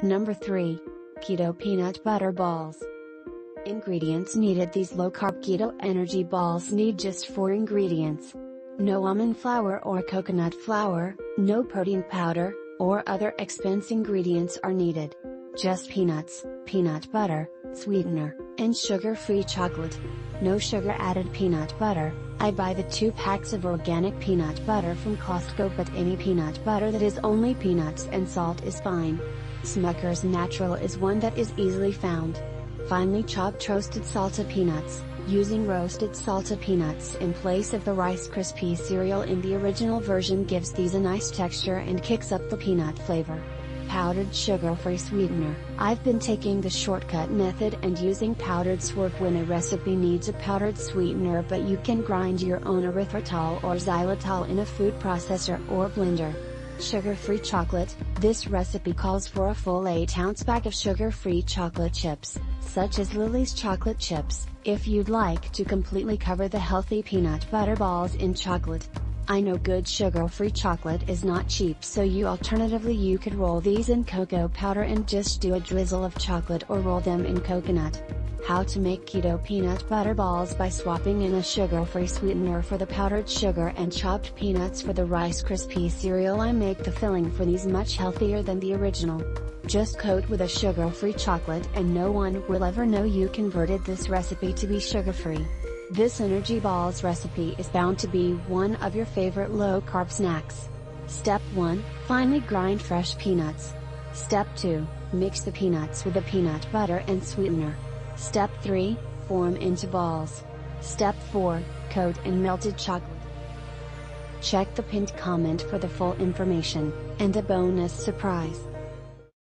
Number 3. Keto Peanut Butter Balls. Ingredients needed. These low-carb keto energy balls need just 4 ingredients. No almond flour or coconut flour, no protein powder, or other expense ingredients are needed. Just peanuts, peanut butter, sweetener, and sugar-free chocolate. No sugar-added peanut butter. I buy the 2 packs of organic peanut butter from Costco, but any peanut butter that is only peanuts and salt is fine. Smucker's Natural is one that is easily found. Finely chopped roasted salsa peanuts, using roasted salsa peanuts in place of the Rice Krispies cereal in the original version gives these a nice texture and kicks up the peanut flavor. Powdered sugar-free sweetener. I've been taking the shortcut method and using powdered swerve when a recipe needs a powdered sweetener, but you can grind your own erythritol or xylitol in a food processor or blender. Sugar-free chocolate. This recipe calls for a full 8-ounce bag of sugar-free chocolate chips, such as Lily's chocolate chips, if you'd like to completely cover the healthy peanut butter balls in chocolate. I know good sugar-free chocolate is not cheap, so alternatively you could roll these in cocoa powder and just do a drizzle of chocolate or roll them in coconut. How to make keto peanut butter balls by swapping in a sugar-free sweetener for the powdered sugar and chopped peanuts for the Rice Krispies cereal. I make the filling for these much healthier than the original. Just coat with a sugar-free chocolate and no one will ever know you converted this recipe to be sugar-free. This energy balls recipe is bound to be one of your favorite low-carb snacks. Step 1, finely grind fresh peanuts. Step 2, mix the peanuts with the peanut butter and sweetener. Step 3, form into balls. Step 4, coat in melted chocolate. Check the pinned comment for the full information, and a bonus surprise.